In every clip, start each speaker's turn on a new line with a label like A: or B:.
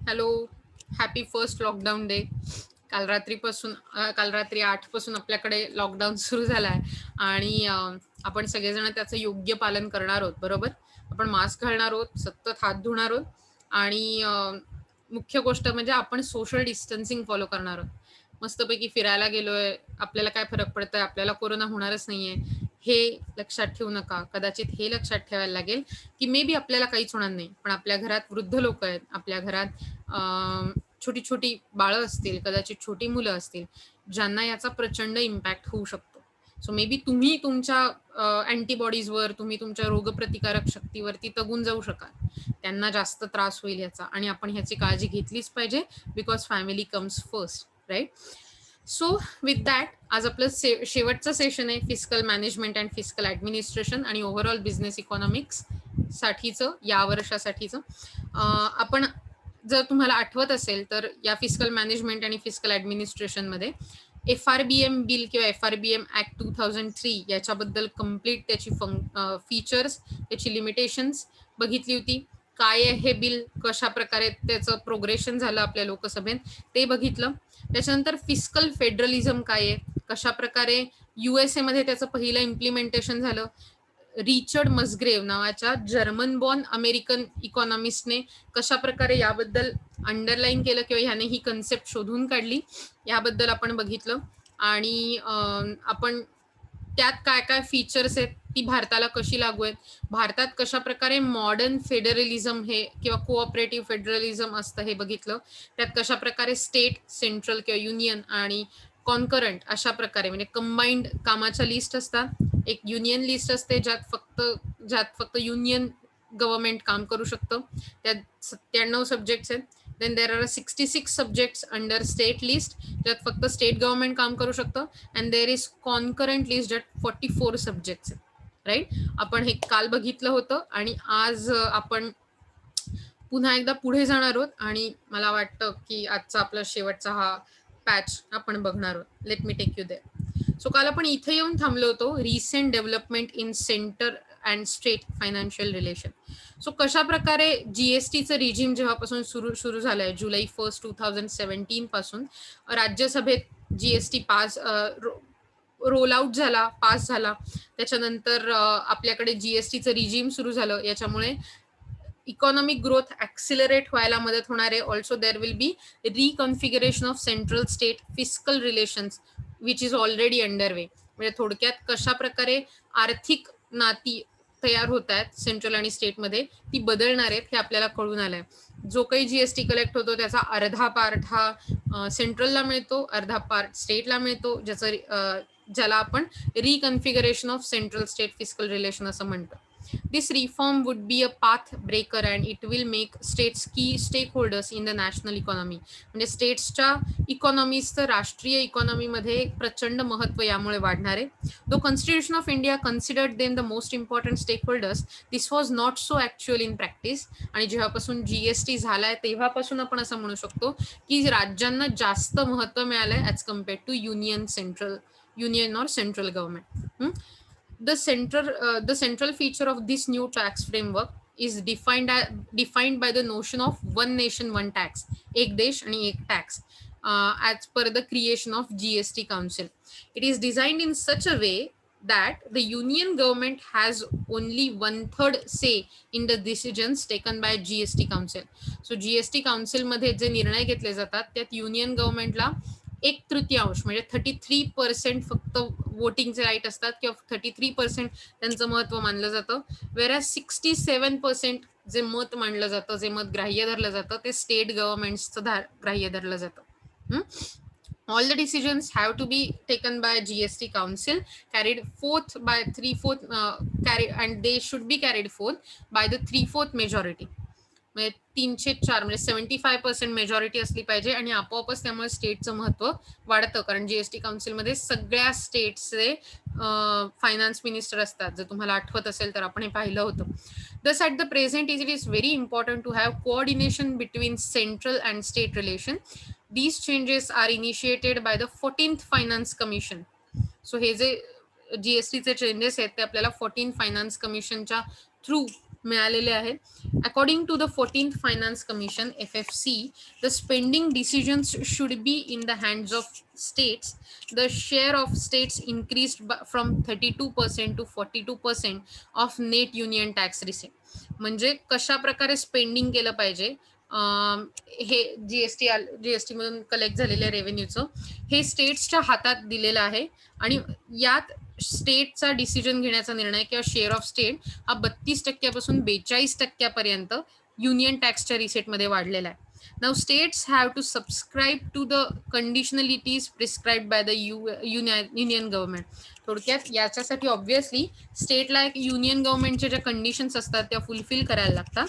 A: Hello, happy first lockdown day. काल रात्री 8 पासून आपल्याकडे लॉकडाऊन सुरू झाला आहे आणि आपण सगळेजण त्याचं योग्य पालन करणार आहोत, बरोबर? आपण मास्क घालणार आहोत, सतत हात धुणार आहोत आणि मुख्य गोष्ट म्हणजे आपण सोशल डिस्टन्सिंग फॉलो करणार आहोत. मस्तपैकी फिरायला गेलोय, आपल्याला काय फरक पडतोय, आपल्याला कोरोना होणारच नाहीये, हे लक्षात ठेवू नका. कदाचित हे लक्षात ठेवायला लागेल, की मे बी आपल्याला काहीच होणार नाही, पण आपल्या घरात वृद्ध लोकं आहेत, आपल्या घरात छोटी-छोटी बाळं असतील, कदाचित छोटी मुलं असतील, ज्यांना याचा प्रचंड इम्पॅक्ट होऊ शकतो. सो मे बी तुम्ही तुमच्या अँटीबॉडीजवर, तुम्ही तुमच्या रोगप्रतिकारक शक्तीवरती तगून जाऊ शकाल. त्यांना जास्त त्रास होईल याचा आणि आपण ह्याची काळजी घेतलीच पाहिजे because family comes first, right? So with that आज आपलं शेवटचं सेशन आहे fiscal management and fiscal administration आणि ओव्हरऑल बिझनेस इकॉनॉमिक्स साठीचं या वर्षासाठीचं. आपण जर तुम्हाला आठवत असेल तर या फिस्कल मॅनेजमेंट आणि फिस्कल ॲडमिनिस्ट्रेशनमध्ये FRBM बिल किंवा FRBM ॲक्ट 2003 याच्याबद्दल कम्प्लीट त्याची फीचर्स, त्याची लिमिटेशन्स बघितली होती. काय आहे हे बिल, कशा प्रकारे त्याचं प्रोग्रेशन झालं आपल्या लोकसभेत ते बघितलं. त्याच्यानंतर फिस्कल फेडरलिझम काय आहे, कशा प्रकारे USA मध्ये त्याचं पहिलं इम्प्लिमेंटेशन झालं. रिचर्ड मस्ग्रेव नावाच्या जर्मन बॉर्न अमेरिकन इकॉनॉमिस्टने कशा प्रकारे याबद्दल अंडरलाईन केलं किंवा ह्याने ही कन्सेप्ट शोधून काढली याबद्दल आपण बघितलं. आणि आपण त्यात काय काय फीचर्स आहेत, ती भारताला कशी लागू आहेत, भारतात कशा प्रकारे मॉडर्न फेडरलिझम हे किंवा कोऑपरेटिव्ह फेडरलिझम असतं हे बघितलं. त्यात कशा प्रकारे स्टेट, सेंट्रल किंवा युनियन आणि कॉन्करंट अशा प्रकारे म्हणजे कंबाईंड कामाच्या लिस्ट असतात. एक युनियन लिस्ट असते ज्यात फक्त युनियन गव्हर्नमेंट काम करू शकतं. त्यात 97 सब्जेक्ट्स आहेत. Then there are 66 subjects under state list ज्यात फक्त स्टेट गव्हर्नमेंट काम करू शकतं. And there is concurrent list ज्यात 44 सब्जेक्ट्स आहेत, राईट? आपण हे काल बघितलं होतं आणि आज आपण पुन्हा एकदा पुढे जाणार आहोत आणि मला वाटतं की आजचा आपला शेवटचा हा पॅच आपण बघणार आहोत. Let me take you there. So काल आपण इथे येऊन थांबलो होतो, recent development in centre and state financial relation. So कशा प्रकारे जीएसटीचं रिजिम जेव्हापासून सुरू झालंय जुलै 1 2017 पासून राज्यसभेत जीएसटी रोल आउट झाला, पास झाला. त्याच्यानंतर आपल्याकडे जीएसटीचं रिजिम सुरू झालं. याच्यामुळे इकॉनॉमिक ग्रोथ ॲक्सिलरेट व्हायला मदत होणार आहे. Also there will be reconfiguration of central state fiscal relations which is already under way. म्हणजे थोडक्यात कशा प्रकारे आर्थिक नाती तयार होत आहेत सेंट्रल आणि स्टेटमध्ये, ती बदलणार आहेत हे आपल्याला कळून आलंय. जो काही जीएसटी कलेक्ट होतो त्याचा अर्धा पार्ट हा सेंट्रलला मिळतो, अर्धा पार्ट स्टेटला मिळतो, ज्याला आपण reconfiguration of central state fiscal relation असं म्हणतो. This reform would be a path breaker and it will make states key stakeholders in the national economy. म्हणजे स्टेट्सच्या इकॉनॉमीचं राष्ट्रीय इकॉनॉमीमध्ये प्रचंड महत्व यामुळे वाढणार आहे. Though constitution of India considered them the most important stake holders, this was not so actual in practice. आणि जेव्हापासून जीएसटी झालाय तेव्हापासून आपण असं म्हणू शकतो की राज्यांना जास्त महत्व मिळालंय as compared to union or central government. The central feature of this new tax framework is defined by the notion of one nation one tax, एक देश आणि एक tax, as per the creation of GST Council. It is designed in such a way that the union government has only 1/3 say in the decisions taken by GST Council. So GST Council मध्ये जे निर्णय घेतले जातात त्यात union गव्हर्नमेंटला 1/3 म्हणजे 33% फक्त वोटिंगचे right असतात किंवा 33% त्यांचं महत्व मानलं जातं. वेरॅज 67% जे मत मानलं जातं, जे मत ग्राह्य धरलं जातं ते स्टेट गव्हर्नमेंट्सचं ग्राह्य धरलं जातं. All the decisions have to be taken by GST Council, carried forth by 3/4 and they should be carried forth by the 3/4 majority. म्हणजे 304 म्हणजे 75% मेजॉरिटी असली पाहिजे आणि आपोआपच त्यामुळे स्टेटचं महत्व वाढतं. कारण जीएसटी काउन्सिलमध्ये सगळ्या स्टेट्सचे फायनान्स मिनिस्टर असतात. जर तुम्हाला आठवत असेल तर आपण हे पाहिलं होतं. Thus, at the present, it is very important to have coordination between central and state relation. These changes are initiated by the 14th Finance Commission. So हे जे जीएसटीचे चेंजेस आहेत ते आपल्याला 14 फायनान्स कमिशनच्या थ्रू मिळालेले आहेत. According to the 14th finance commission FFC, the spending decisions should be in the hands of states. The share of states increased from 32% to 42% of net union tax receipt. म्हणजे कशा प्रकारे spending केलं पाहिजे, हे GST मधून collect झालेल्या रेव्हेन्यूचं हे स्टेट्सच्या हातात दिलेलं आहे. आणि यात स्टेटचा डिसिजन घेण्याचा निर्णय किंवा शेअर ऑफ स्टेट हा 32% 42% युनियन टॅक्सच्या रिसेटमध्ये वाढलेला आहे. Now states have to subscribe to the conditionalities prescribed by the union government. थोडक्यात याच्यासाठी ऑब्व्हियसली स्टेटला एक युनियन गव्हर्नमेंटच्या ज्या कंडिशन्स असतात त्या फुलफिल करायला लागतात.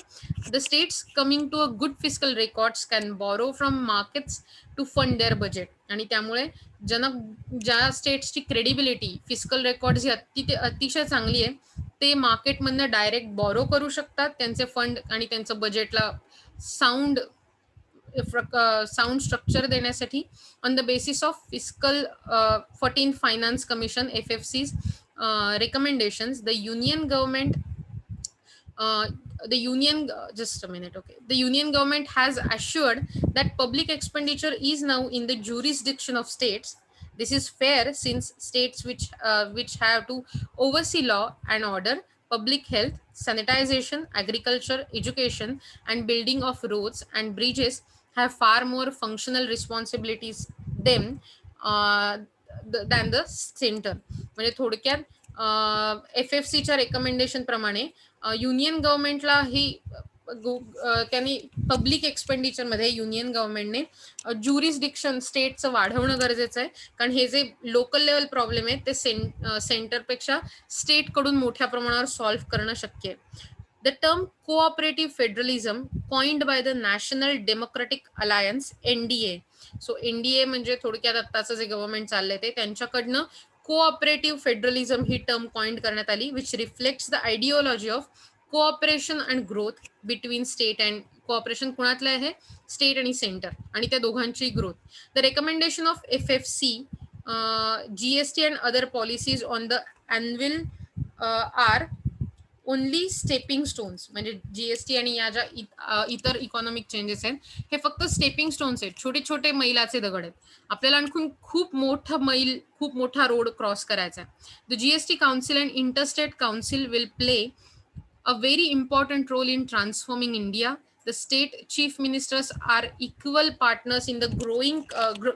A: The states coming to a good fiscal records can borrow from markets to fund their budget. आणि त्यामुळे ज्या स्टेट्सची क्रेडिबिलिटी फिस्कल रेकॉर्ड ही अतिशय चांगली आहे ते मार्केटमधनं डायरेक्ट बॉरो करू शकतात त्यांचे फंड आणि त्यांचं बजेटला साऊंड स्ट्रक्चर देण्यासाठी. On the basis of fiscal 14th finance commission FFC's recommendations, the union government has assured that public expenditure is now in the jurisdiction of states. This is fair since states which have to oversee law and order, public health, sanitization, agriculture, education, and building of roads and bridges have far more functional responsibilities than the center. म्हणजे थोडक्यात FFCच्या recommendation प्रमाणे union गव्हर्नमेंटला ही त्यांनी public एक्सपेंडिचरमध्ये union गव्हर्नमेंटने jurisdiction स्टेटचं वाढवणं गरजेचं आहे. कारण हे जे लोकल लेवल प्रॉब्लेम आहे ते सेंटरपेक्षा स्टेटकडून मोठ्या प्रमाणावर सॉल्व्ह करणं शक्य आहे. The term cooperative federalism coined by the National Democratic Alliance NDA. So NDA म्हणजे थोडक्यात आत्ताचं जे गव्हर्नमेंट चाललंय ते त्यांच्याकडनं कोऑपरेटिव्ह फेडरलिझम ही टर्म कॉइंड करण्यात आली, which reflects the ideology of cooperation and growth between state and cooperation कुणातलं आहे स्टेट आणि सेंटर आणि त्या दोघांची growth. The recommendation of FFC GST and other policies on the annual are only stepping stones. म्हणजे GST आणि या ज्या इतर इकॉनॉमिक चेंजेस आहेत हे फक्त स्टेपिंग स्टोन्स आहेत, छोटे छोटे मैलाचे दगड आहेत. आपल्याला आणखून खूप मोठा रोड क्रॉस करायचा आहे. The GST council and interstate council will play a very important role in transforming India. The state chief ministers are equal partners in the growing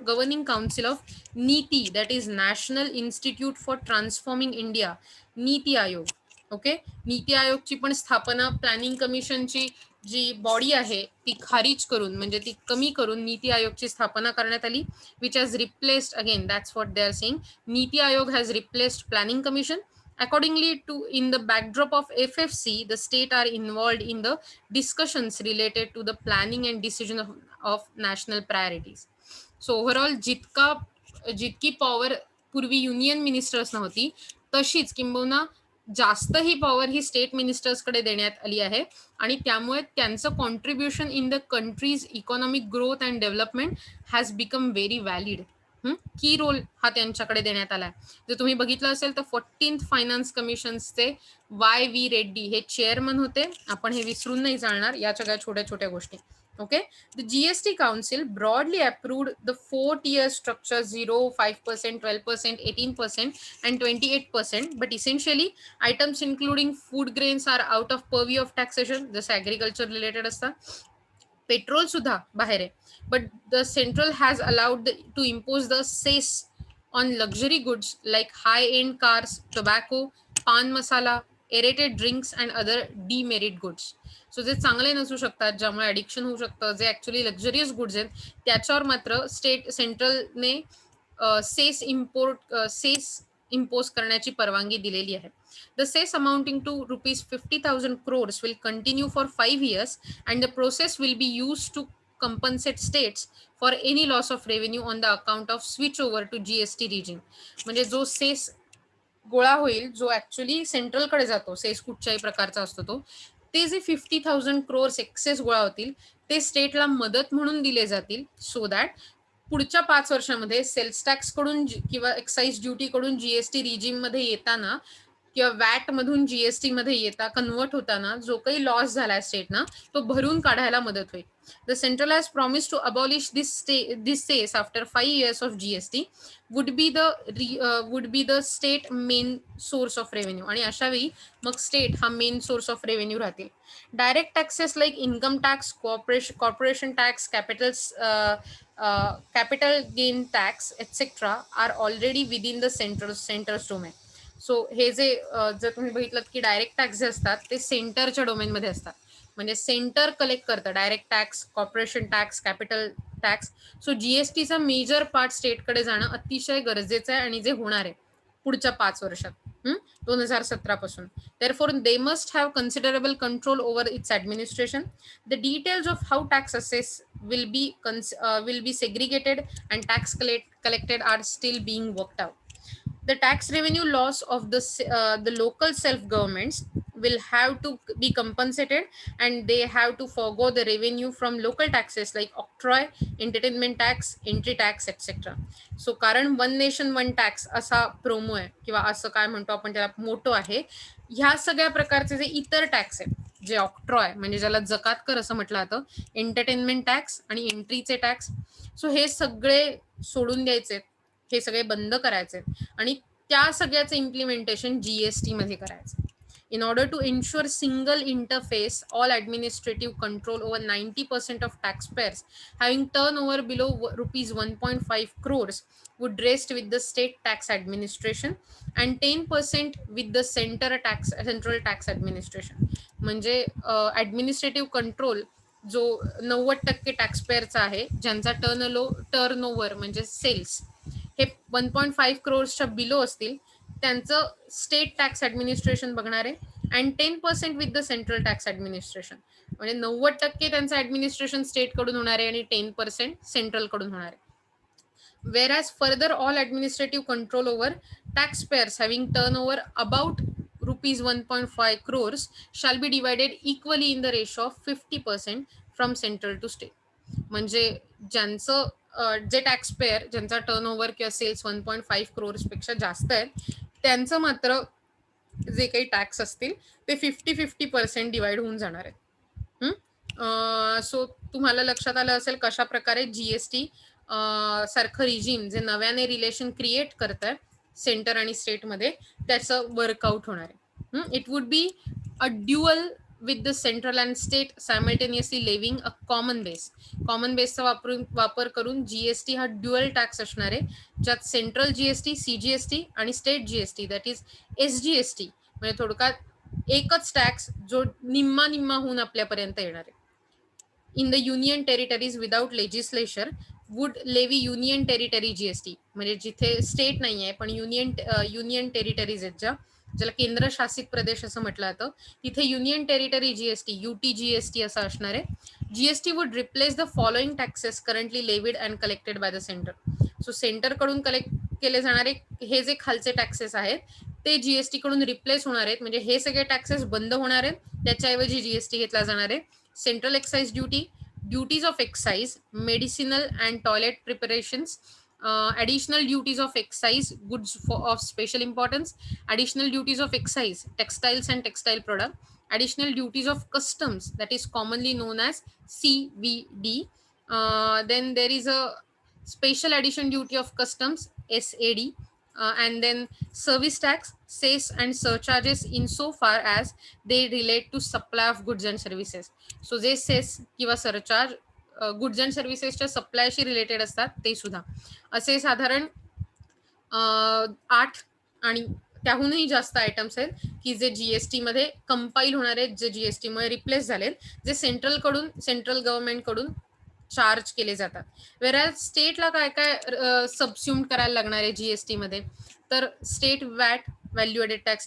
A: governing council of NITI, that is National Institute for Transforming India, NITI Aayog. Okay, Niti आयोगची पण स्थापना planning कमिशनची जी body आहे ती खारिज करून म्हणजे ती कमी करून नीती आयोगची स्थापना करण्यात आली, which has replaced again that's what they are saying. Niti Aayog has replaced planning commission. Accordingly to in the backdrop of FFC, the state are involved in the discussions related to the planning and decision of national priorities. So overall जितकी power पूर्वी union ministers नव्हती तशीच किंबहुना जास्त ही power ही state मिनिस्टर्सकडे देण्यात आली आहे आणि त्यामुळे त्यांचं contribution in the countries economic growth and development has become very valid. की रोल हा त्यांच्याकडे देण्यात आलाय. जर तुम्ही बघितलं असेल तर 14th फायनान्स कमिशनचे YV रेड्डी हे चेअरमन होते. आपण हे विसरून नाही चालणार या सगळ्या छोट्या छोट्या गोष्टी. Okay, the GST Council broadly approved the 4-tier structure 0, 5%, 12%, 18%, and 28%. But essentially, items including food grains are out of purview of taxation. जसं agriculture related असतात. पेट्रोल सुद्धा बाहेर आहे. But the central has allowed to impose the cess on luxury goods like high-end cars, tobacco, pan masala, aerated drinks, and other demerit goods. So जे चांगले नसू शकतात ज्यामुळे ॲडिक्शन होऊ शकतं, जे ॲक्च्युली लक्झरियस गुड्स आहेत त्याच्यावर मात्र सेंट्रलने सेस इम्पोज करण्याची परवानगी दिलेली आहे. The cess amounting to ₹50,000 crores will continue for 5 years and the process will be used to compensate states for any loss of revenue on the account of switch over to GST regime. म्हणजे जो cess गोळा होईल जो actually सेंट्रलकडे जातो, cess कुठच्याही प्रकारचा असतो तो, ते जे 50,000 crores एक्सेस गोळा होतील ते स्टेटला मदत म्हणून दिले जातील सो दॅट पुढच्या 5 वर्षामध्ये सेल्स टॅक्स कडून किंवा एक्साइज ड्युटी कडून GST रिजिम मध्ये येताना किंवा वॅट मधून जीएसटी मध्ये येता कन्वर्ट होताना जो काही लॉस झालाय स्टेटना तो भरून काढायला मदत होईल. The central has promise to abolish this cess after 5 years of GST would be the state main source of revenue. आणि अशा वेळी मग स्टेट हा मेन सोर्स ऑफ रेव्हेन्यू राहतील. Direct taxes like income tax, corporation tax, capital gain tax etc. Are already within the centre's domain. So हे जे जर तुम्ही बघितलं की डायरेक्ट टॅक्स जे असतात ते सेंटरच्या डोमेनमध्ये असतात. म्हणजे सेंटर कलेक्ट करतं direct tax, corporation tax, capital tax. So जीएसटीचा मेजर पार्ट स्टेटकडे जाणं अतिशय गरजेचं आहे आणि जे होणार आहे पुढच्या 5 वर्षात 2017 पासून. Therefore, they must have considerable control over its administration. The details of how tax assess will be segregated and tax collected are still being worked out. The tax revenue loss of the local self governments will have to be compensated, and they have to forego the revenue from local taxes like octroi, entertainment tax, entry tax etc. So कारण one nation one tax असा promo आहे किंवा असं काय म्हणतो आपण त्याला motor आहे. ह्या सगळ्या प्रकारचे जे इतर टॅक्स आहेत जे ऑक्ट्रॉय म्हणजे ज्याला जकात कर असं म्हटलं जातं, एंटरटेनमेंट टॅक्स आणि एंट्रीचे टॅक्स, सो हे सगळे सोडून द्यायचे, हे सगळे बंद करायचे आणि त्या सगळ्याचं इम्प्लिमेंटेशन जीएसटी मध्ये करायचं. In order to ensure single interface, all administrative control over 90% of taxpayers having turnover below rupees 1.5 crores would rest with the state tax administration and 10% with the central tax administration. म्हणजे administrative control जो 90% टॅक्सपेअरचा आहे, ज्यांचा turnover म्हणजे cells हे 1.5 crores below असतील, त्यांचं state tax administration बघणार आहे and 10% with the central tax administration. म्हणजे 90% त्यांचं ॲडमिनिस्ट्रेशन स्टेटकडून होणार आहे आणि 10% सेंट्रलकडून होणार आहे. Whereas further all administrative control over taxpayers having turnover about rupees 1.5 crores shall be divided equally in the ratio of 50% from central to state. म्हणजे ज्यांचं जे टॅक्सपेयर ज्यांचा टर्नओव्हर किंवा सेल्स 1.5 crores पेक्षा जास्त आहे त्यांचं मात्र जे काही टॅक्स असतील ते 50-50% डिवाइड होऊन जाणार आहेत. सो तुम्हाला लक्षात आलं असेल कशा प्रकारे जीएसटी सारखं रिजिम जे नव्याने रिलेशन क्रिएट करत आहे सेंटर आणि स्टेटमध्ये त्याचं वर्कआउट होणार आहे. It would be a dual with the central and state simultaneously living a common base. Common बेसचा वापर करून जीएसटी हा ड्युअल टॅक्स असणार आहे, ज्यात सेंट्रल जीएसटी, सीजीएसटी आणि state GST that is SGST म्हणजे थोडक्यात एकच टॅक्स जो निम्मा होऊन आपल्यापर्यंत येणार आहे. In the union territories without legislature would levy union territory GST. म्हणजे जिथे स्टेट नाही आहे पण युनियन टेरिटरीज आहेत ज्याला केंद्रशासित प्रदेश असं म्हटलं जातं, तिथे युनियन टेरिटरी जीएसटी UTGST असं असणार आहे. GST would replace the following taxes currently levied and collected by the centre. So सेंटरकडून कलेक्ट केले जाणारे हे जे खालचे टॅक्सेस आहेत ते जीएसटी कडून रिप्लेस होणार आहेत. म्हणजे हे सगळे टॅक्सेस बंद होणार आहेत, त्याच्याऐवजी जीएसटी घेतला जाणार आहे. Central excise duty, duties of excise, medicinal and toilet preparations, additional duties of excise, goods of special importance, additional duties of excise, textiles and textile product, additional duties of customs that is commonly known as CVD. Then there is a special addition duty of customs SAD, and then service tax, cess and surcharges insofar as they relate to supply of goods and services. So जे cess किंवा surcharge goods and सर्व्हिसेसच्या सप्लायशी related असतात ते सुद्धा असे साधारण 8 आणि त्याहूनही जास्त आयटम्स आहेत की जे जीएसटी मध्ये कंपाईल होणार आहेत, जे जीएसटी मध्ये रिप्लेस झालेत, जे सेंट्रल गव्हर्नमेंटकडून चार्ज केले जातात. वेरॅज स्टेटला काय काय सबस्युम करायला लागणार आहे जीएसटी मध्ये, तर state VAT value added tax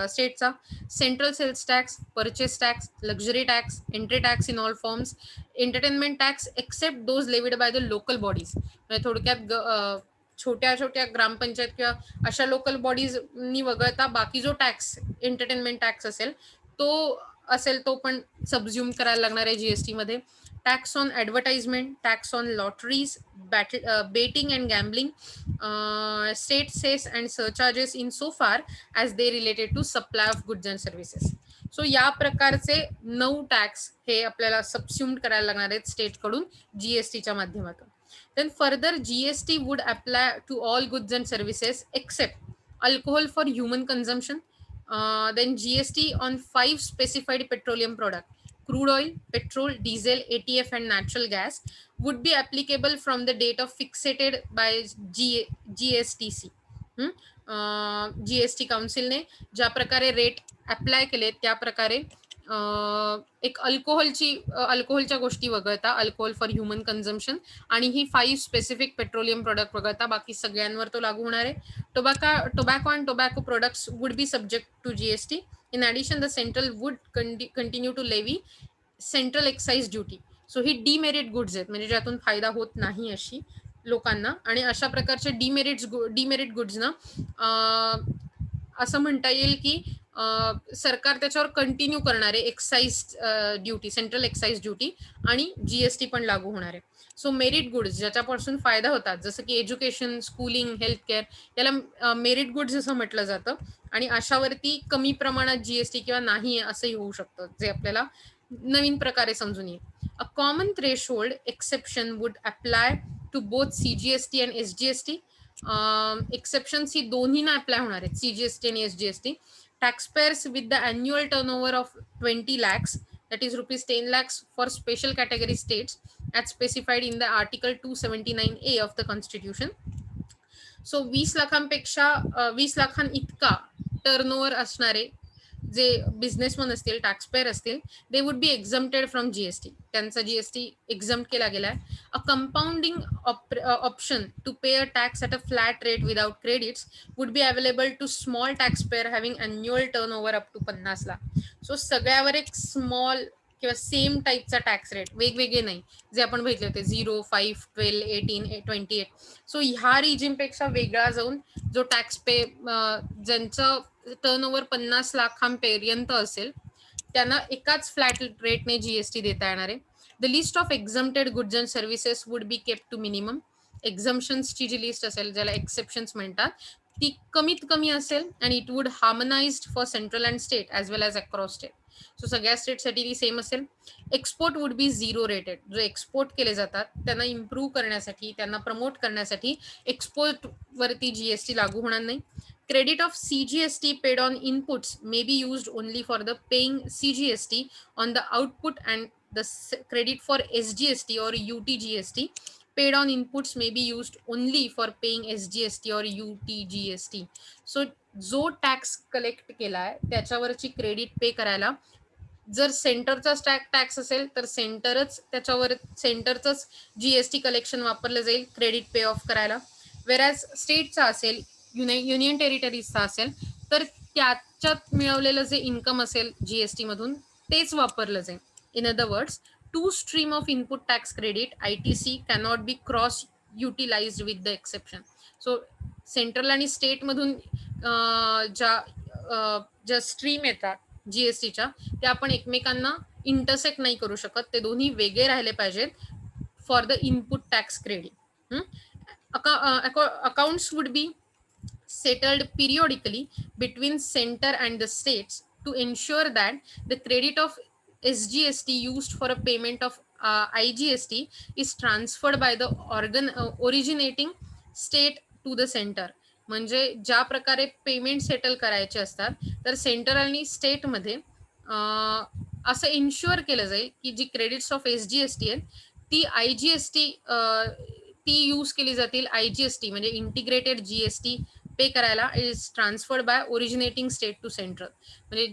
A: स्टेटचा, central sales tax, purchase tax, luxury tax, entry tax in all forms, entertainment tax except those levied by the local bodies. म्हणजे थोडक्यात छोट्या ग्रामपंचायत किंवा अशा लोकल बॉडीजनी वगळता बाकी जो टॅक्स एंटरटेनमेंट टॅक्स असेल तो असेल तो पण सबज्युम करायला लागणार आहे जीएसटी मध्ये. Tax on advertisement, tax on lotteries, betting and gambling, state cess and surcharges in so far as they related to supply of goods and services. So या प्रकारचे 9 टॅक्स हे आपल्याला सबस्युम्ड करायला लागणार आहेत स्टेटकडून जीएसटीच्या माध्यमातून. Then further GST would apply to all goods and services except alcohol for human consumption. Then GST on 5 specified petroleum products: crude oil, petrol, diesel, ATF, and natural gas would be applicable from the date of fixated by GSTC. GST काउन्सिलने ज्या प्रकारे rate apply केले त्या प्रकारे एक अल्कोहोलच्या गोष्टी वगळता, alcohol for human consumption आणि ही 5 स्पेसिफिक पेट्रोलियम प्रोडक्ट वगळता बाकी सगळ्यांवर तो लागू होणार आहे. Tobacco and tobacco products would be subject to GST. In addition, the central would continue to levy central excise duty. So ही डिमेरिट गुड्स आहेत, म्हणजे ज्यातून फायदा होत नाही अशी लोकांना, आणि अशा प्रकारचे डिमेरिट गुड्सना असं म्हणता येईल की सरकार त्याच्यावर कंटिन्यू करणार आहे excise duty, central excise duty आणि जीएसटी पण लागू होणार आहे. सो मेरिट गुड्स ज्याच्यापासून फायदा होतात, जसं की एज्युकेशन, स्कूलिंग, हेल्थ केअर, याला मेरिट गुड्स असं म्हटलं जातं, आणि अशावरती कमी प्रमाणात जीएसटी किंवा नाही असंही होऊ शकतं, जे आपल्याला नवीन प्रकारे समजून येईल. A common threshold exception would apply to both CGST and SGST. Exceptions ही दोन्हीना अप्लाय होणार आहेत, सीजीएसटी आणि SGST. Taxpayers with the annual turnover of 20 lakhs, that is rupees 10 lakhs for special category states as specified in the article 279A of the constitution. So 20 लाखांपेक्षा 20 लाखां इतका turnover असणारे जे बिझनेसमन असतील, टॅक्सपेयर असतील, they would be exempted from GST. त्यांचा GST exempt केला गेलाय. A compounding option to pay a tax at a flat rate without credits would be available to small taxpayer having annual turnover up to 50 lakh. So सगळ्यावर एक small किंवा same टाईपचा tax rate, वेगवेगळे नाही, जे आपण बघितले होते 0, 5, 12, 18, 28. सो ह्या रिजिमपेक्षा वेगळा जाऊन जो टॅक्स पे ज्यांचं टर्नओव्हर 50 लाखांपर्यंत असेल त्यांना एकाच फ्लॅट रेटने जीएसटी देता येणार आहे. The list of exempted goods and services would be kept to minimum. एक्झम्पशन्सची जी लिस्ट असेल, ज्याला एक्सेप्शन्स म्हणतात, ती कमीत कमी असेल, आणि it would harmonized for central and state as well as across state. So सगळ्या स्टेटसाठी ती सेम असेल. Export would be zero rated. जो एक्सपोर्ट केले जातात त्यांना इम्प्रूव्ह करण्यासाठी, त्यांना प्रमोट करण्यासाठी एक्सपोर्ट वरती जीएसटी लागू होणार नाही. Credit of CGST paid on inputs may be used only for the paying CGST on the output, and the credit for SGST or UTGST paid on inputs may be used only for paying SGST or UTGST. So जो tax collect केलाय त्याच्यावरची credit पे करायला जर सेंटरचा tax असेल तर सेंटरचंच GST collection वापरलं जाईल credit pay of करायला. वेरॅज स्टेटचा असेल, युनियन टेरिटरीजचा असेल तर त्याच्यात मिळवलेलं जे इन्कम असेल जीएसटी मधून तेच वापरलं जाईल. In other words, two stream of input tax credit ITC cannot be cross utilized with the exception. So central आणि स्टेट मधून ज्या स्ट्रीम येतात जीएसटीच्या, त्या आपण एकमेकांना इंटरसेक्ट नाही करू शकत, ते दोन्ही वेगळे राहिले पाहिजेत for the input tax credit. Accounts would be settled periodically between center and the states to ensure that the credit of SGST used for a payment of IGST is transferred by the originating state to the center. म्हणजे ज्या प्रकारे payment settle करायचे असतात तर centre आणि स्टेटमध्ये असं ensure केलं जाईल की जी क्रेडिट्स ऑफ एसजीएसटी आहेत ती आयजीएसटी ती यूज केली जातील. आयजीएसटी म्हणजे इंटिग्रेटेड जीएसटी पे करायला is transferred by originating state to central. म्हणजे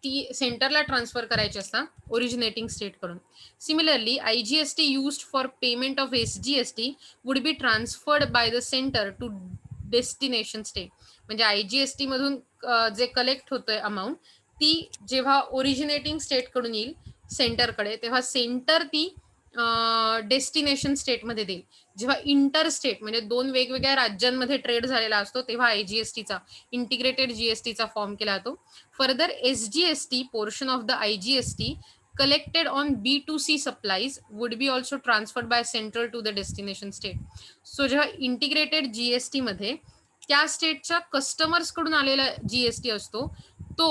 A: ती सेंटरला ट्रान्सफर करायची असतात ओरिजिनेटिंग स्टेटकडून. Similarly IGST used for payment of SGST would be transferred by the centre to destination state. म्हणजे आयजीएसटी मधून जे कलेक्ट होतोय अमाऊंट ती जेव्हा ओरिजिनेटिंग स्टेटकडून येईल सेंटरकडे, तेव्हा सेंटर ती डेस्टिनेशन स्टेटमध्ये देईल. जेव्हा इंटर स्टेट म्हणजे 2 वेगवेगळ्या राज्यांमध्ये ट्रेड झालेला असतो, तेव्हा आय-जी-एस-टीचा इंटिग्रेटेड जी-एस-टीचा फॉर्म केला जातो. Further SGST portion of the IGST collected on B2C supplies would be also transferred by central to the destination state. So जेव्हा इंटिग्रेटेड जी-एस-टी मध्ये त्या स्टेटच्या कस्टमर्स कडून आलेला जी-एस-टी असतो, तो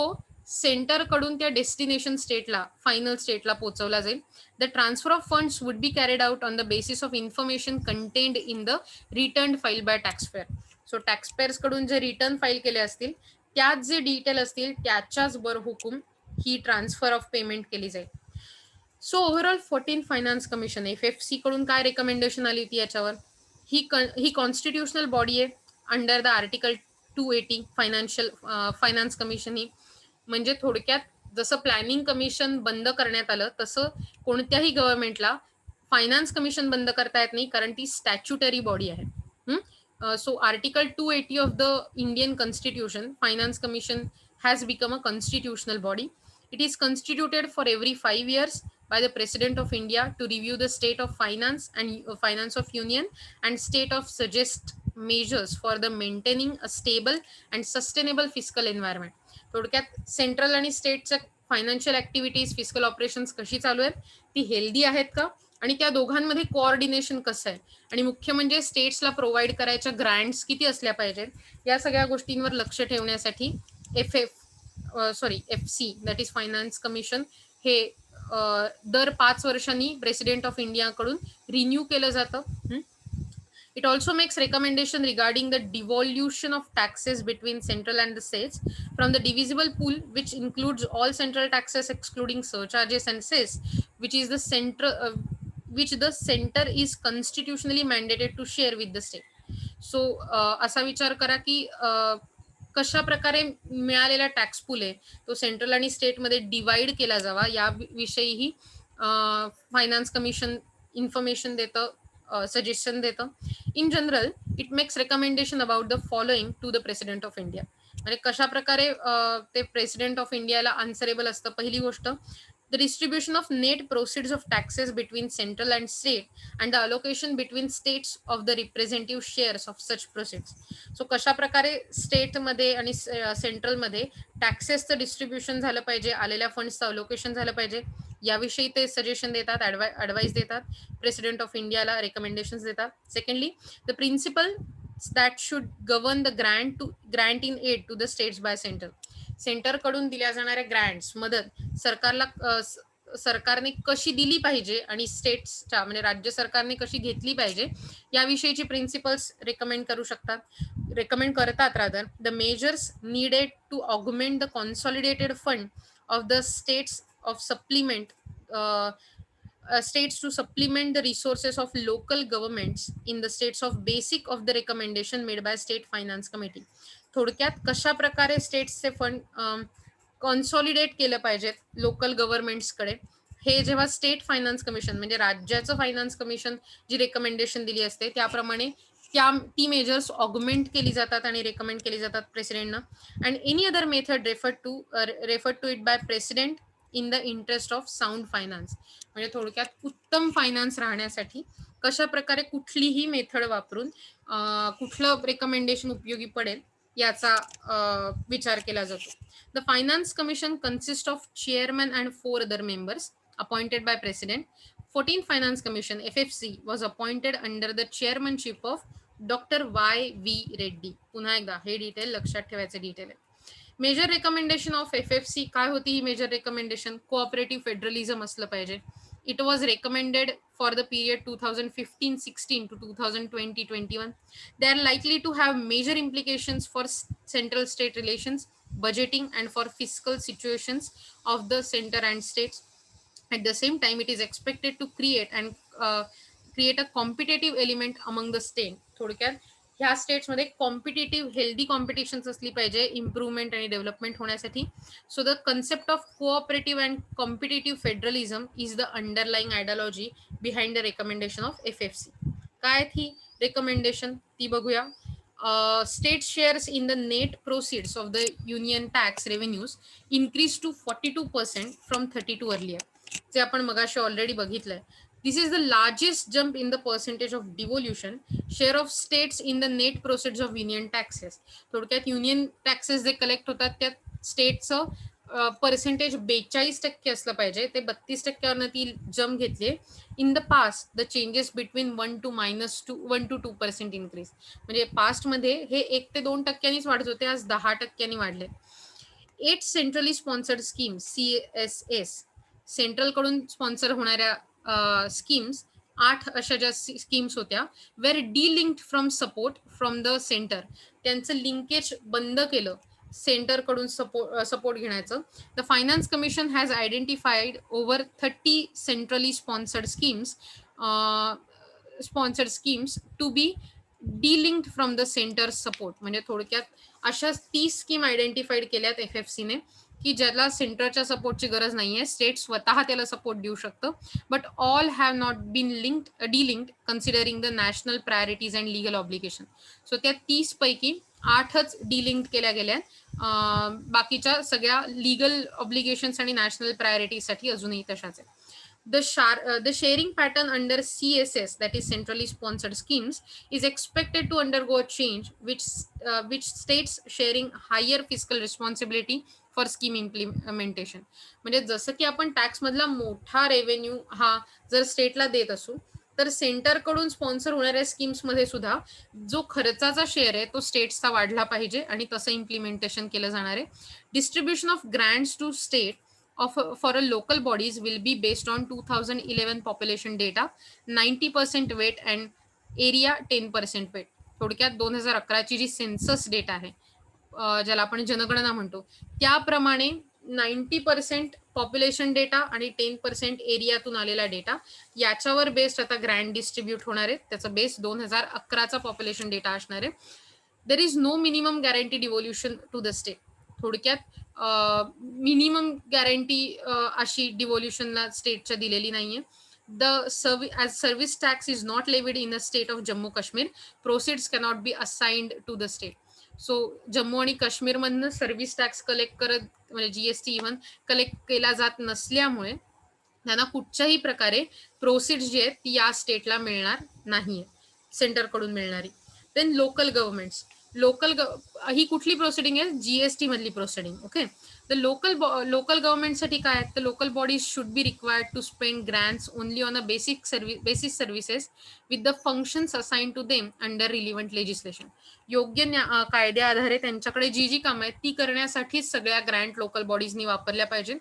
A: सेंटर कडून त्या डेस्टिनेशन स्टेटला, फायनल स्टेटला पोहोचवला जाईल. The transfer of funds would be carried out on the basis of information contained in the return filed by taxpayer. So taxpayers कडून जे रिटर्न फाईल केले असतील, त्यात जे डिटेल असतील त्याच्याच बरहुकूम ही ट्रान्सफर ऑफ पेमेंट केली जाईल. So overall 14 finance commission FFC कडून काय रेकमेंडेशन आली होती याच्यावर? ही कॉन्स्टिट्युशनल बॉडी आहे under the article 280 finance commission ही. म्हणजे थोडक्यात जसं प्लॅनिंग कमिशन बंद करण्यात आलं, तसं कोणत्याही गव्हर्नमेंटला फायनान्स कमिशन बंद करता येत नाही, कारण ती स्टॅच्युटरी बॉडी आहे. So article 280 of the Indian constitution, finance commission has become a constitutional body. It is constituted for every 5 years by the President of India to review the state of finance and finance of union and state of suggest measures for the maintaining a stable and sustainable fiscal environment. थोडक्यात central आणि स्टेटच्या financial activities, fiscal operations कशी चालू आहेत, ती healthy आहेत का, आणि त्या दोघांमध्ये कोऑर्डिनेशन कसं आहे, आणि मुख्य म्हणजे स्टेट्सला प्रोव्हाइड करायच्या ग्रँट्स किती असल्या पाहिजेत, या सगळ्या गोष्टींवर लक्ष ठेवण्यासाठी FC that is finance commission हे दर 5 वर्षांनी प्रेसिडेंट ऑफ इंडियाकडून रिन्यू केलं जातं. It also makes recommendation regarding the devolution of taxes between central and the states from the divisible pool, which includes all central taxes excluding surcharges and cess, which is the which the center is constitutionally mandated to share with the state. So असा विचार करा की कशा प्रकारे मिळालेला tax पूल आहे तो central आणि स्टेटमध्ये डिवाइड केला जावा, याविषयीही फायनान्स कमिशन इन्फॉर्मेशन देतं, सजेशन देतं. In general it makes recommendation about the following to the president of India. म्हणजे कशा प्रकारे ते प्रेसिडेंट ऑफ इंडियाला आन्सरेबल असतं. पहिली गोष्ट, the distribution of net proceeds of taxes between central and state and the allocation between states of the representative shares of such proceeds. So कशा प्रकारे स्टेटमध्ये आणि सेंट्रलमध्ये टॅक्सेसचं डिस्ट्रीब्युशन झालं पाहिजे, आलेल्या फंड्सचं अलोकेशन झालं पाहिजे, याविषयी ते सजेशन देतात, ॲडवाईस देतात, प्रेसिडेंट ऑफ इंडियाला रेकमेंडेशन्स देतात. Secondly, the principle that should govern the grant in aid to the states by center. सेंटरकडून दिल्या जाणाऱ्या ग्रँट्स, मदत सरकारने कशी दिली पाहिजे आणि स्टेट्सच्या म्हणजे राज्य सरकारने कशी घेतली पाहिजे, याविषयीची प्रिन्सिपल्स रेकमेंड करतात. Rather the measures needed to augment the consolidated fund of the states of supplement states to supplement the resources of local governments in the states of basic of the recommendation made by state finance committee. थोडक्यात कशा प्रकारे स्टेट्सचे fund consolidate केलं पाहिजेत local गव्हर्नमेंट्सकडे, हे जेव्हा state finance commission म्हणजे राज्याचं फायनान्स कमिशन जी रेकमेंडेशन दिली असते त्याप्रमाणे ती मेजर्स ऑगमेंट केली जातात आणि रेकमेंड केली जातात प्रेसिडेंटनं. And any other method refer to it by president in the interest of sound finance. म्हणजे थोडक्यात उत्तम फायनान्स राहण्यासाठी कशा प्रकारे कुठलीही मेथड वापरून कुठलं रेकमेंडेशन उपयोगी पडेल याचा विचार केला जातो. The finance commission consist of chairman and 4 other members appointed by president. 14th Finance Commission FFC was appointed under the chairmanship of Dr. Y.V. Reddy. पुन्हा एकदा हे डिटेल लक्षात ठेवायचे डिटेल आहे. मेजर रेकमेंडेशन ऑफ FFC काय होती ही major recommendation? Cooperative federalism असलं पाहिजे. It was recommended for the period 2015-16 to 2020-21. They are likely to have major implications for central state relations, budgeting, and for fiscal situations of the center and states. At the same time, it is expected to create a competitive element among the state. थोडक्यात ह्या स्टेट्समध्ये competitive healthy competitions असली पाहिजे improvement आणि development होण्यासाठी. So the concept of cooperative and competitive federalism is the underlying ideology behind the recommendation of FFC. काय ही recommendation ती बघूया. State shares in the net proceeds of the union tax revenues increased to 42% from 32 earlier. जे आपण मगाशी already बघितलंय. This is the largest jump in the percentage of devolution share of states in the net proceeds of union taxes. थोडक्यात union taxes जे collect होतात त्यात स्टेटचं percentage 42% असलं पाहिजे, ते 32%वरनं ती जम्प घेतली. In the past the changes between 1 to 2% increase. म्हणजे पास्टमध्ये हे 1 ते 2% वाढत होते, आज 10% वाढले. 8 सेंट्रली स्पॉन्सर्ड स्कीम्स CSS, सेंट्रलकडून स्पॉन्सर होणाऱ्या स्कीम्स 8 अशा ज्या स्कीम्स होत्या were delinked from support from the centre, त्यांचं लिंकेज बंद केलं सेंटरकडून सपोर्ट घेण्याचं. The finance commission has identified over 30 centrally sponsored schemes to be delinked from the centre support. म्हणजे थोडक्यात अशा 30 स्कीम आयडेंटिफाईड केल्यात FFCने की ज्याला सेंटरच्या सपोर्टची गरज नाहीये, स्टेट स्वतः त्याला सपोर्ट देऊ शकतं. But all have not been delinked considering the national priorities and legal obligation. So त्या 30 पैकी 8च डिलिंक्ड केल्या गेल्या. बाकीच्या सगळ्या लिगल ऑब्लिगेशन्स आणि नॅशनल प्रायोरिटीजसाठी अजूनही तशाच आहे. The sharing pattern under CSS, that is centrally sponsored schemes, is expected to undergo a change, which states sharing higher fiscal responsibility for scheme implementation. म्हणजे जसं की आपण टॅक्स मधला मोठा रेव्हेन्यू हा जर स्टेटला देत असू, तर सेंटरकडून स्पॉन्सर होणाऱ्या स्कीम्समध्ये सुद्धा जो खर्चाचा शेअर आहे तो स्टेट्सचा वाढला पाहिजे आणि तसं इम्प्लिमेंटेशन केलं जाणार आहे. Distribution of grants to state for a local bodies will be based on 2011 population data, 90% weight and area 10% weight. थोडक्यात 2011 ची जी सेन्सस डेटा आहे, ज्याला आपण जनगणना म्हणतो, त्याप्रमाणे 90% पॉप्युलेशन डेटा आणि 10% एरियातून आलेला डेटा याच्यावर बेस्ड आता ग्रँड डिस्ट्रीब्यूट होणार आहे. त्याचा बेस 2011चा पॉप्युलेशन डेटा असणार आहे. There is no minimum guarantee devolution to the state. थोडक्यात मिनिमम गॅरंटी अशी डिव्होल्युशनला स्टेटच्या दिलेली नाहीये. as service tax is not levied in the state of Jammu Kashmir, proceeds cannot be assigned to the state. So Jammu आणि काश्मीर मधनं service tax collect करत, म्हणजे GST इव्हन कलेक्ट केला जात नसल्यामुळे त्यांना कुठच्याही प्रकारे प्रोसीड्स जी आहेत ती या स्टेटला मिळणार नाहीये, सेंटरकडून मिळणारी. देन लोकल गव्हर्नमेंट्स, ही कुठली प्रोसिडिंग आहे? GST मधली प्रोसिडिंग. ओके. द लोकल गव्हर्नमेंटसाठी काय आहे? तर local bodies should be required to spend grants only on a basis services with the functions assign to them under relevant legislation. योग्य कायद्या आधारे त्यांच्याकडे जी कामं आहेत ती करण्यासाठीच सगळ्या ग्रँट लोकल बॉडीजनी वापरल्या पाहिजे.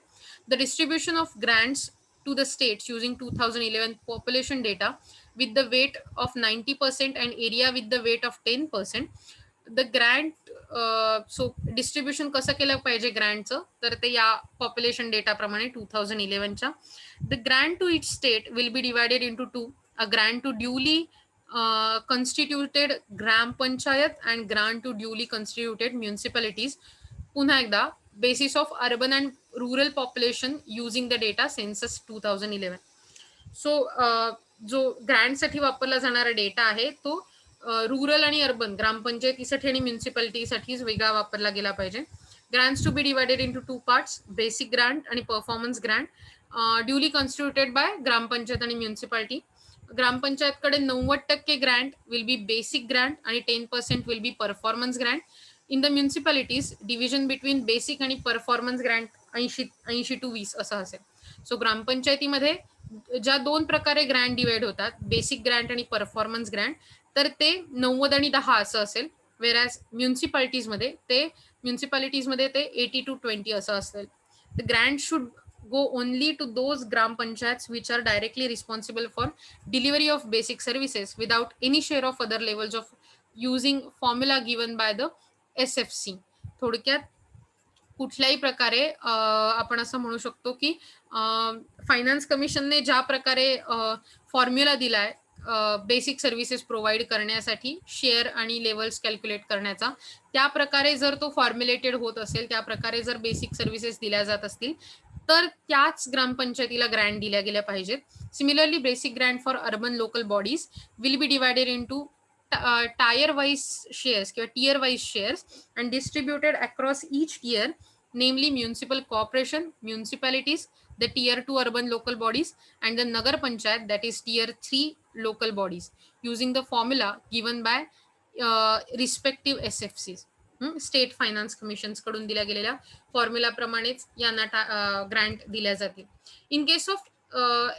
A: The distribution of grants to the states using 2011 population data with the weight of 90% and area with the weight of 10%. The grant, so distribution कसं केलं पाहिजे ग्रँटचं, तर ते या पॉप्युलेशन डेटा प्रमाणे 2011च्या. The grant to each state will be divided into two: a grant to duly constituted gram panchayat and grant to duly constituted municipalities. पुन्हा एकदा basis of urban and rural population using the data census 2011. So जो ग्रँटसाठी वापरला जाणारा data आहे तो rural आणि urban ग्रामपंचायतीसाठी आणि म्युन्सिपालिटीसाठीच वेगळा वापरला गेला पाहिजे. Grants to be divided into 2 parts: basic grant आणि performance grant, duly constituted by gram panchayat आणि म्युन्सिपालिटी. ग्रामपंचायतकडे 90% grant will be basic grant आणि 10% will be performance grant. In the municipalities division between basic आणि परफॉर्मन्स ग्रँट 80 to 20 असं असेल. So ग्रामपंचायतीमध्ये ज्या 2 प्रकारे ग्रँट डिवाइड होतात, बेसिक ग्रँट आणि परफॉर्मन्स ग्रँट, तर ते 90 आणि 10 असं असेल. वेरॅज म्युन्सिपालिटीजमध्ये ते 80 to 20 असं असेल. The Grant should go only to those gram panchayats which are directly responsible for delivery of basic services without any share of other levels of using formula given by the SFC. थोडक्यात कुठल्याही प्रकारे आपण असं म्हणू शकतो की finance कमिशनने ज्या प्रकारे फॉर्म्युला दिलाय बेसिक सर्व्हिसेस प्रोव्हाइड करण्यासाठी शेअर आणि लेवल्स कॅल्क्युलेट करण्याचा, त्या प्रकारे जर तो फॉर्म्युलेटेड होत असेल, त्या प्रकारे जर बेसिक सर्व्हिसेस दिल्या जात असतील, तर त्याच ग्रामपंचायतीला ग्रँट दिल्या गेल्या पाहिजेत. Similarly basic grant for urban local bodies will be divided into tier wise shares किंवा tier wise shares and distributed across each tier, namely municipal corporation, municipalities, the tier 2 urban local bodies and the nagar panchayat, that is tier 3 local bodies, using the formula given by respective SFCs, state finance commissions कडून दिल्या गेलेल्या formula प्रमाणेच यांना Grant दिल्या जातील. In case of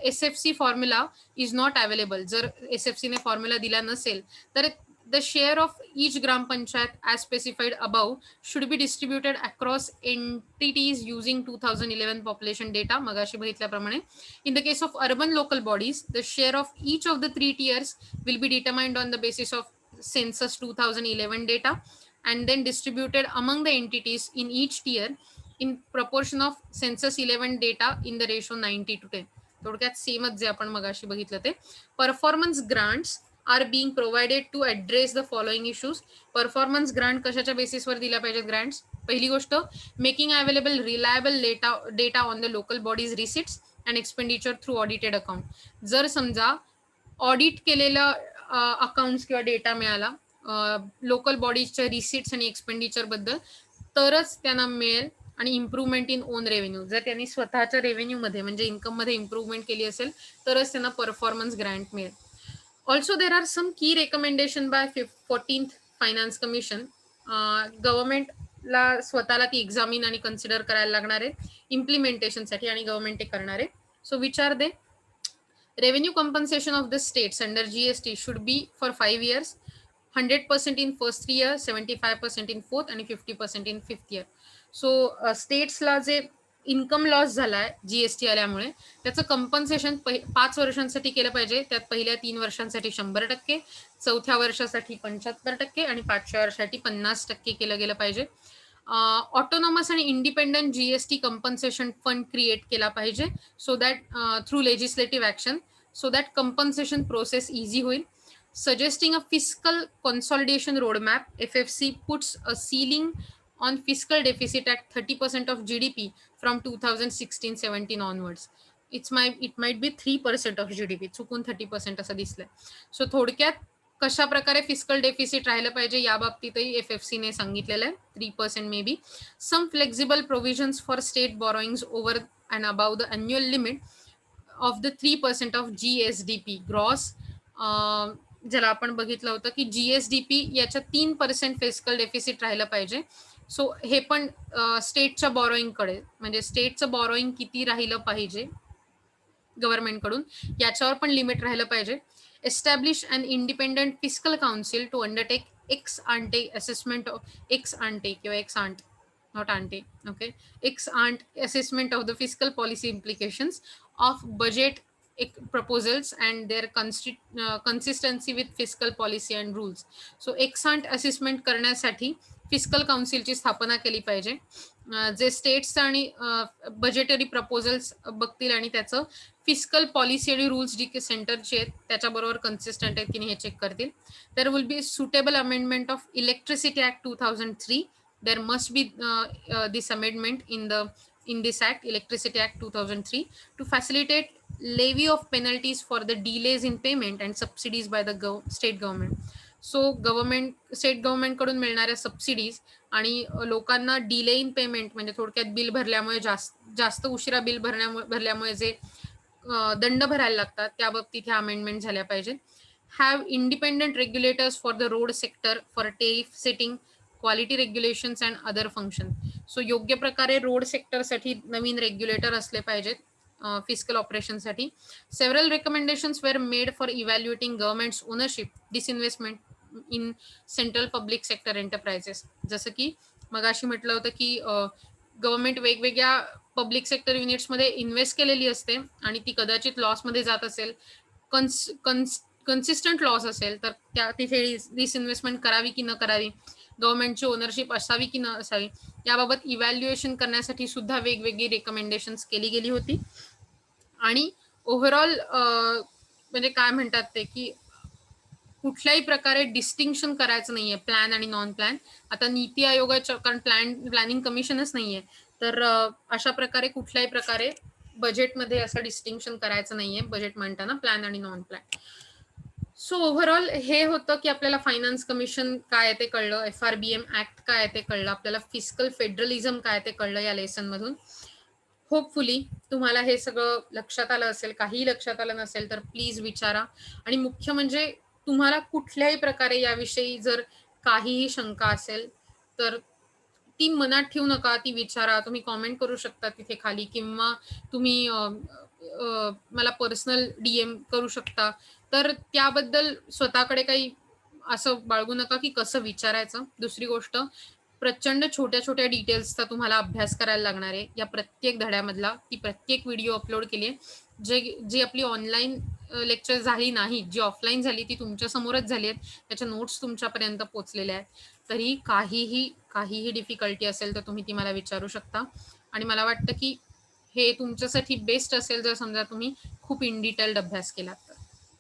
A: SFC formula is not available, जर SFC ने formula दिला नसेल तर the share of each gram panchayat as specified above should be distributed across entities using 2011 population data magashi बघितल्याप्रमाणे. In the case of urban local bodies, the share of each of the 3 tiers will be determined on the basis of census 2011 data and then distributed among the entities in each tier in proportion of census 11 data in the ratio 90 to 10. थोडक्यात सेमच जे आपण मगाशी बघितलं ते. Performance grants are being provided to address the following issues. Performance grant कशाच्या बेसिसवर दिल्या पाहिजेत ग्रांट्स? पहिली गोष्ट, making available reliable data on the local bodies receipts and expenditure through audited account. जर समजा ऑडिट केलेलं अकाउंट्स किंवा डेटा मिळाला लोकल बॉडीजच्या रिसिट्स आणि एक्सपेंडिचर बद्दल, तरच त्यांना मिळेल. आणि इम्प्रूव्हमेंट इन ओन रेव्हेन्यू, जर त्यांनी स्वतःच्या रेव्हेन्यूमध्ये म्हणजे इन्कममध्ये इम्प्रूव्हमेंट केली असेल तरच त्यांना परफॉर्मन्स ग्रँट मिळेल. Also there are some key recommendation by 14th finance commission. गव्हर्नमेंटला स्वतःला ती एक्झामिन आणि कन्सिडर करायला लागणार आहे इम्प्लिमेंटेशनसाठी आणि गव्हर्नमेंट ते करणार आहे. So which are they? Revenue compensation of the states under GST should be for 5 years, 100% in first 3 years, 75% in fourth आणि 50% in 5th year. सो स्टेट्सला जे इन्कम लॉस झालाय GST आल्यामुळे त्याचं कंपन्सेशन 5 वर्षांसाठी केलं पाहिजे. त्यात पहिल्या 3 वर्षांसाठी 100%, चौथ्या वर्षासाठी 75% आणि 5व्या वर्षासाठी 50% केलं गेलं पाहिजे. ऑटोनॉमस आणि independent GST compensation fund create केला पाहिजे so that through legislative action, so that compensation process easy होईल. Suggesting a fiscal consolidation roadmap, FFC puts a ceiling on fiscal deficit at 30% of GDP from 2016-17 onwards. It might be 3% of GDP, चुकून 30% असं दिसलंय. So थोडक्यात कशा प्रकारे fiscal deficit राहिलं पाहिजे या बाबतीतही FFC ने सांगितलेलं आहे. 3% may be. Some flexible provisions for state borrowings over and above the annual limit of the 3% of GSDP gross, ज्याला आपण बघितलं होतं की GSDP याच्या 3% फिस्कल डेफिसिट राहिलं पाहिजे. सो हे पण स्टेटच्या बॉरोईंगकडे, म्हणजे स्टेटचं बॉरोईंग किती राहिलं पाहिजे गव्हर्नमेंटकडून याच्यावर पण लिमिट राहिलं पाहिजे. Establish an independent fiscal council to undertake ex ante assessment of ex ante किंवा ex ante not ante, okay, ex ante assessment of the fiscal policy implications of budget proposals and their consistency with fiscal policy and rules. So ex ante assessment करण्यासाठी fiscal काउन्सिलची स्थापना केली पाहिजे, जे states आणि budgetary proposals बघतील आणि त्याचं fiscal policy आणि रूल्स जी सेंटरचे आहेत त्याच्याबरोबर कन्सिस्टंट आहेत की नाही हे चेक करतील. देर will be suitable amendment of electricity act 2003. There must be this amendment in this act, Electricity Act 2003, to facilitate levy of penalties for the delays in payment and subsidies by the state government. So state government कडून मिळणाऱ्या subsidies आणि लोकांना delay in payment म्हणजे थोडक्यात bill भरल्यामुळे जास्त उशिरा bill भरल्यामुळे जे दंड भरायला लागतात त्या बाबतीत ह्या अमेंडमेंट झाल्या पाहिजे. Have independent regulators for the road sector for tariff setting, quality regulations and other function. So योग्य प्रकारे रोड सेक्टरसाठी नवीन रेग्युलेटर असले पाहिजेत फिस्कल ऑपरेशनसाठी. Several recommendations were made for evaluating governments ownership disinvestment in central public sector enterprises. जसं की मगाशी म्हटलं होतं की गव्हर्नमेंट वेगवेगळ्या पब्लिक सेक्टर युनिट्समध्ये इन्व्हेस्ट केलेली असते आणि ती कदाचित लॉसमध्ये जात असेल, कन्सिस्टंट लॉस असेल तर त्या तिथे डिसइन्व्हेस्टमेंट करावी की न करावी, गव्हर्नमेंटची ओनरशिप असावी की न असावी याबाबत इव्हॅल्युएशन करण्यासाठी सुद्धा वेगवेगळी रेकमेंडेशन्स केली गेली होती. आणि ओव्हरऑल म्हणजे काय म्हणतात ते की कुठल्याही प्रकारे डिस्टिंक्शन करायचं नाहीये प्लॅन आणि नॉन प्लॅन. आता नीती आयोगाच्या, कारण प्लॅनिंग कमिशनच नाहीये, तर अशा प्रकारे कुठल्याही प्रकारे बजेटमध्ये असं डिस्टिंक्शन करायचं नाहीये बजेट म्हणताना प्लॅन आणि नॉन प्लॅन. सो ओव्हरऑल हे होतं की आपल्याला फायनान्स कमिशन काय ते कळलं, FRBM ऍक्ट काय ते कळलं, आपल्याला फिस्कल फेडरलिझम काय ते कळलं या लेसन मधून. होपफुली तुम्हाला हे सगळं लक्षात आलं असेल. काहीही लक्षात आलं नसेल तर प्लीज विचारा आणि मुख्य म्हणजे तुम्हाला कुठल्याही प्रकारे याविषयी जर काहीही शंका असेल, तर ती मनात ठेवू नका, ती विचारा. तुम्ही कमेंट करू शकता तिथे खाली किंवा तुम्ही मला पर्सनल डी-एम करू शकता. तर त्याबद्दल स्वतःकडे काही असं बाळगू नका, की कसं विचारायचं. दुसरी गोष्ट, प्रचंड छोट्या-छोट्या डिटेल्सचा तुम्हाला अभ्यास करायला लागणार आहे. या प्रत्येक धड्यामधला. ती प्रत्येक व्हिडिओ अपलोड केली आहे. जी आपली ऑनलाईन लेक्चर झाली नाहीत, जी ऑफलाईन झाली ती तुमच्या समोरच झाली आहेत. त्याच्या नोट्स तुमच्यापर्यंत पोहोचलेल्या आहेत. तरी काहीही डिफिकल्टी असेल तर तुम्ही ती मला विचारू शकता आणि मला वाटतं, की हे तुमच्यासाठी बेस्ट असेल जर समजा तुम्ही खूप इन डिटेल्ड अभ्यास केलात तर.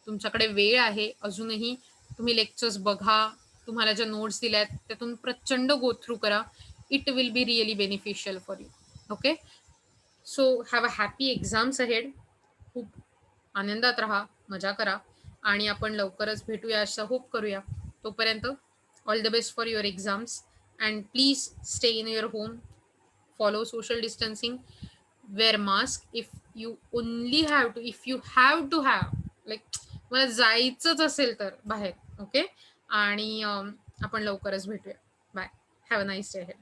A: तुमच्याकडे वेळ आहे अजूनही. तुम्ही लेक्चर्स बघा. तुम्हाला ज्या नोट्स दिल्यात त्यातून प्रचंड गो थ्रू करा. It will be really beneficial for you. Okay. So have a happy exams ahead. खूप आनंदात राहा, मजा करा आणि आपण लवकरच भेटूया असं होप करूया. तोपर्यंत all the best for your exams and please stay in your home. Follow social distancing. Wear mask if you only have to, if you have to have like मला जायचंच असेल तर बाहेर. ओके. आणि आपण लवकरच भेटूया. Bye. Have a nice day.